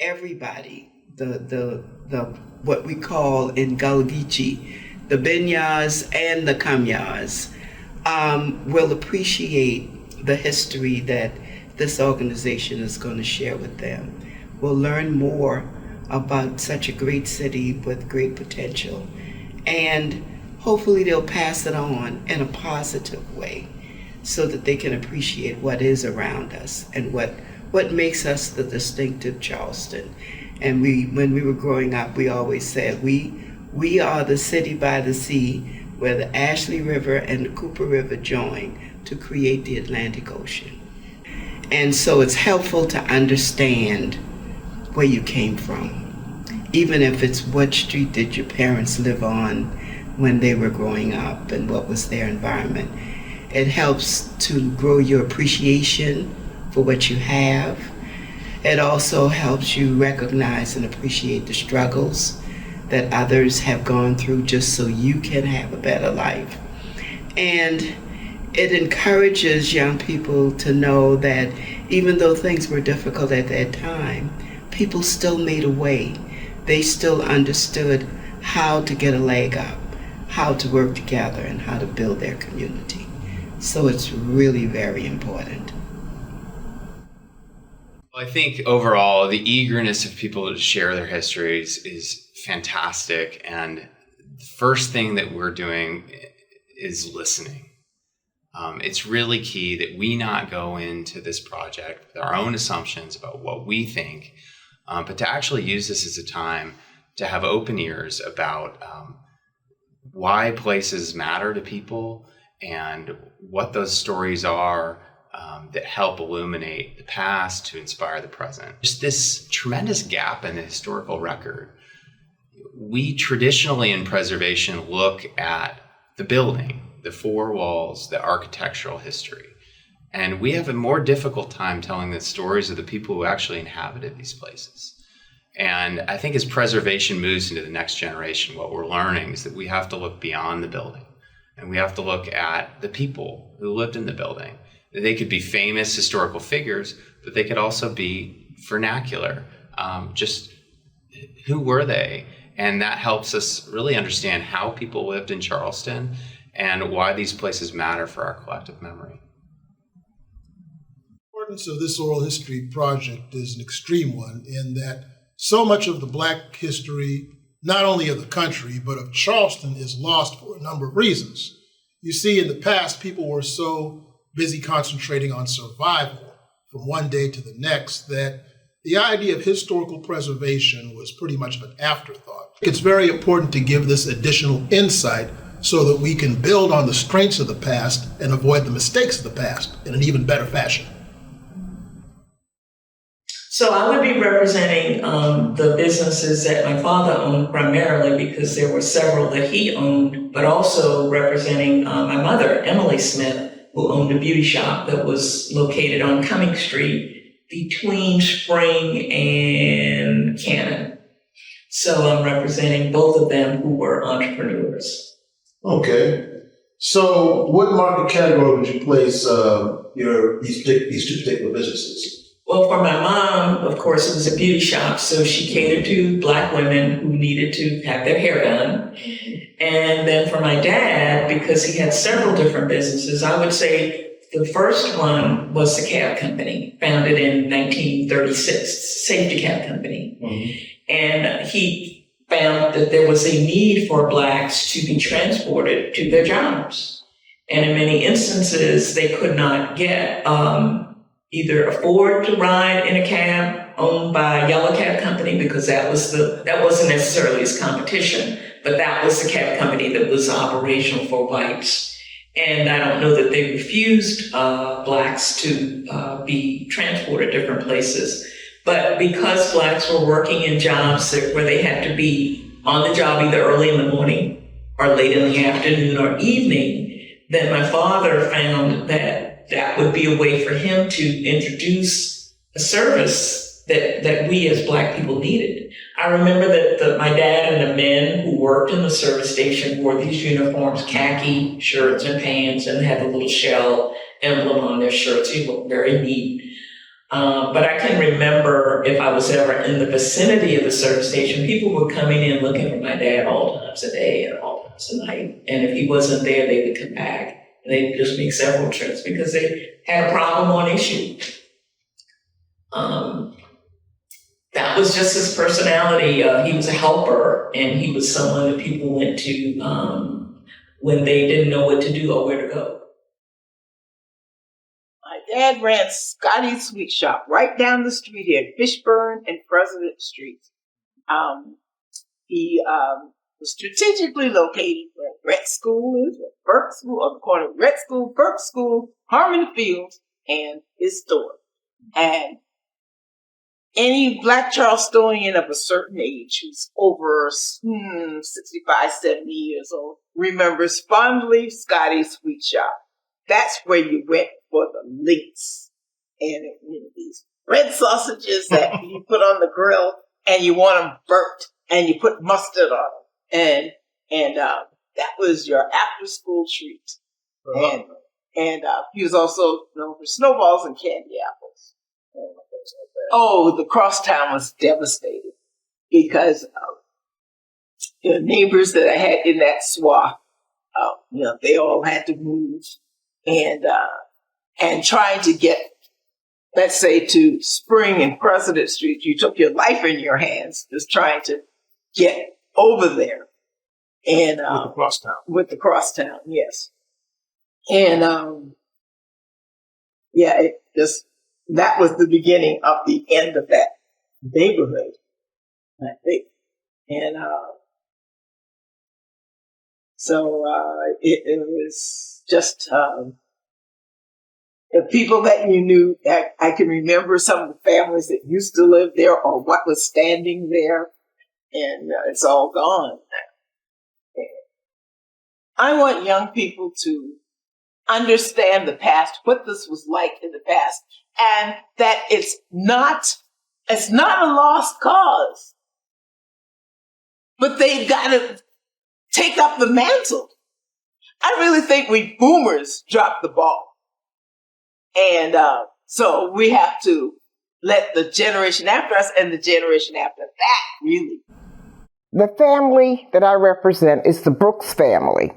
everybody, the what we call in Gullah Geechee, the Binyas and the Kamyas, will appreciate the history that this organization is going to share with them. Will learn more about such a great city with great potential, and hopefully they'll pass it on in a positive way so that they can appreciate what is around us and what makes us the distinctive Charleston. And when we were growing up, we always said we are the city by the sea where the Ashley River and the Cooper River join to create the Atlantic Ocean. And so it's helpful to understand where you came from, even if it's what street did your parents live on when they were growing up and what was their environment. It helps to grow your appreciation for what you have. It also helps you recognize and appreciate the struggles that others have gone through just so you can have a better life. And it encourages young people to know that even though things were difficult at that time, people still made a way. They still understood how to get a leg up, how to work together, and how to build their community. So it's really very important. Well, I think overall, the eagerness of people to share their histories is fantastic. And the first thing that we're doing is listening. It's really key that we not go into this project with our own assumptions about what we think, but to actually use this as a time to have open ears about why places matter to people and what those stories are that help illuminate the past to inspire the present. Just this tremendous gap in the historical record. We traditionally in preservation look at the building, the four walls, the architectural history. And we have a more difficult time telling the stories of the people who actually inhabited these places. And I think as preservation moves into the next generation, what we're learning is that we have to look beyond the building. And we have to look at the people who lived in the building. They could be famous historical figures, but they could also be vernacular. Just who were they? And that helps us really understand how people lived in Charleston and why these places matter for our collective memory. The importance of this oral history project is an extreme one in that so much of the Black history, not only of the country, but of Charleston, is lost for a number of reasons. You see, in the past, people were so busy concentrating on survival from one day to the next that the idea of historical preservation was pretty much of an afterthought. It's very important to give this additional insight so that we can build on the strengths of the past and avoid the mistakes of the past in an even better fashion. So I would be representing the businesses that my father owned primarily because there were several that he owned, but also representing my mother, Emily Smith, who owned a beauty shop that was located on Cumming Street between Spring and Cannon. So I'm representing both of them who were entrepreneurs. Okay. So what market category would you place these two particular businesses? Well, for my mom, of course, it was a beauty shop, so she catered to Black women who needed to have their hair done. And then for my dad, because he had several different businesses, I would say the first one was the cab company, founded in 1936, safety cab company. Mm-hmm. And he found that there was a need for Blacks to be transported to their jobs. And in many instances, they could not get either afford to ride in a cab owned by a yellow cab company, because that wasn't necessarily his competition, but that was the cab company that was operational for whites. And I don't know that they refused Blacks to be transported different places. But because Blacks were working in jobs where they had to be on the job either early in the morning or late in the afternoon or evening, then my father found that would be a way for him to introduce a service that we as Black people needed. I remember that my dad and the men who worked in the service station wore these uniforms, khaki shirts and pants, and had a little shell emblem on their shirts. He looked very neat. But I can remember if I was ever in the vicinity of the service station, people were coming in looking for my dad all times a day and all times a night. And if he wasn't there, they would come back. And they'd just make several trips because they had a problem on issue. That was just his personality. He was a helper, and he was someone that people went to when they didn't know what to do or where to go. My dad ran Scotty's Sweet Shop right down the street here, Fishburne and President Streets. He was strategically located where Rhett School is, where Burke School, on the corner of Rhett School, Burke School, Harmon Fields, and his store. And any Black Charlestonian of a certain age who's over 65, 70 years old remembers fondly Scotty's Sweet Shop. That's where you went for the links and these red sausages that you put on the grill and you want them burnt and you put mustard on them. And that was your after school treat. Uh-huh. And he was also known for snowballs and candy apples. Oh, the crosstown was devastated because the neighbors that I had in that swath, they all had to move. And trying to get, let's say, to Spring and President Street, you took your life in your hands just trying to get over there. And with the crosstown. With the crosstown, yes. And that was the beginning of the end of that neighborhood, I think. And it was just the people that you knew. I can remember some of the families that used to live there or what was standing there, and it's all gone now. I want young people to understand the past, what this was like in the past, and that it's not a lost cause. But they've got to take up the mantle. I really think we boomers dropped the ball. And so we have to let the generation after us and the generation after that really. The family that I represent is the Brooks family.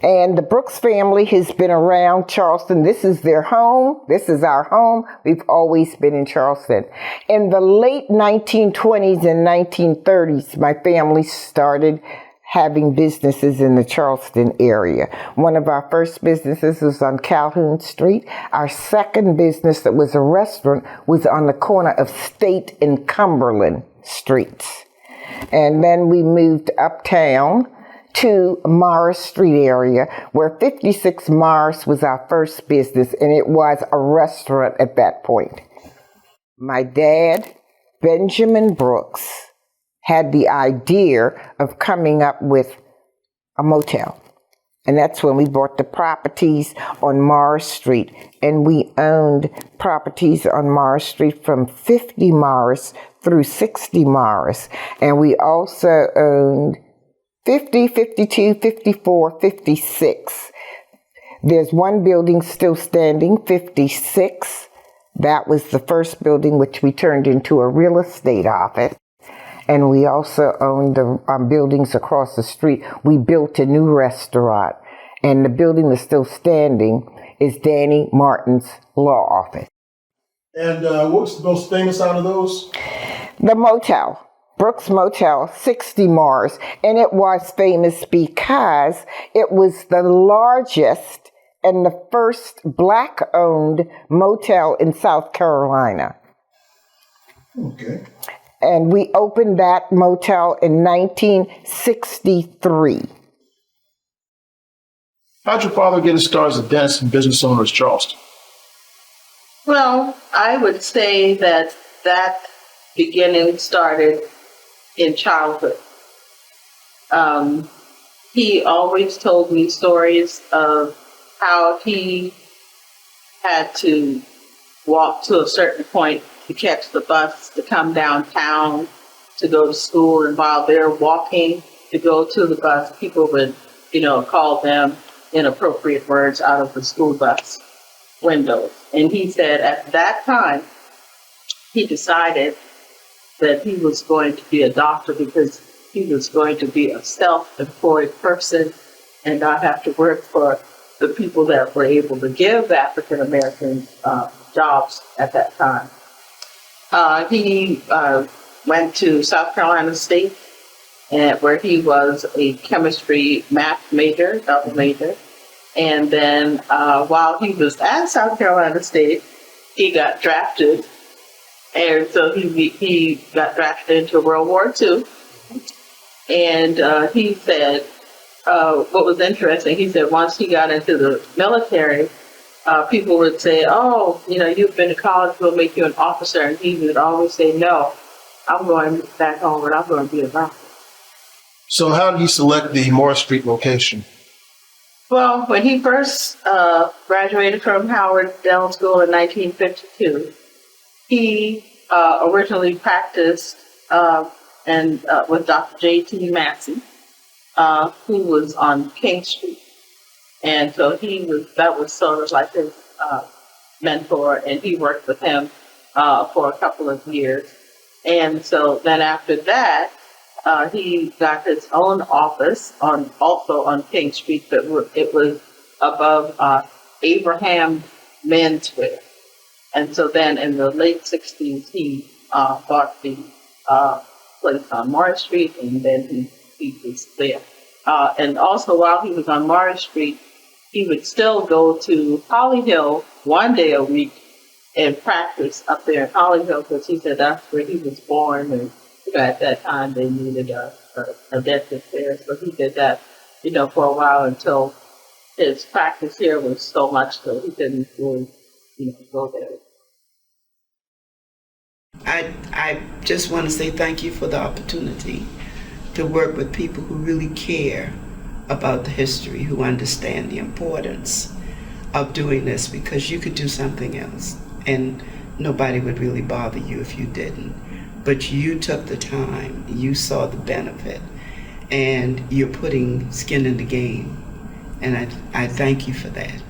And the Brooks family has been around Charleston. This is their home. This is our home. We've always been in Charleston. In the late 1920s and 1930s, my family started having businesses in the Charleston area. One of our first businesses was on Calhoun Street. Our second business that was a restaurant was on the corner of State and Cumberland Streets. And then we moved uptown to Morris Street area, where 56 Morris was our first business, and it was a restaurant at that point. My dad, Benjamin Brooks, had the idea of coming up with a motel. And that's when we bought the properties on Morris Street. And we owned properties on Morris Street from 50 Morris through 60 Morris. And we also owned 50, 52, 54, 56. There's one building still standing, 56. That was the first building which we turned into a real estate office. And we also owned the buildings across the street. We built a new restaurant. And the building that's still standing is Danny Martin's law office. And what's the most famous out of those? The motel. Brooks Motel, 60 Mars, and it was famous because it was the largest and the first Black-owned motel in South Carolina. Okay. And we opened that motel in 1963. How'd your father get his start as a dentist and business owner in Charleston? Well, I would say that beginning started in childhood. He always told me stories of how he had to walk to a certain point to catch the bus to come downtown to go to school. And while they're walking to go to the bus, people would, call them inappropriate words out of the school bus windows. And he said at that time, he decided that he was going to be a doctor because he was going to be a self-employed person and not have to work for the people that were able to give African Americans jobs at that time. He went to South Carolina State, where he was a chemistry math major, double major. And then while he was at South Carolina State, he got drafted. And so he got drafted into World War II. And he said, what was interesting, he said once he got into the military, people would say, oh, you've been to college, we'll make you an officer. And he would always say, no, I'm going back home and I'm going to be a doctor. So how did you select the Morris Street location? Well, when he first graduated from Howard Dental School in 1952, he originally practiced with Dr. J.T. Massey, who was on King Street. And so that was sort of like his mentor, and he worked with him for a couple of years. And so then after that, he got his own office also on King Street, but it was above Abraham Men's-Wear. And so then in the late 60s, he bought the place on Morris Street, and then he was there. And also while he was on Morris Street, he would still go to Holly Hill one day a week and practice up there in Holly Hill, because he said that's where he was born, and at that time they needed a dentist there. So he did that, for a while until his practice here was so much so he didn't really, go there. I just want to say thank you for the opportunity to work with people who really care about the history, who understand the importance of doing this, because you could do something else and nobody would really bother you if you didn't. But you took the time, you saw the benefit, and you're putting skin in the game. And I thank you for that.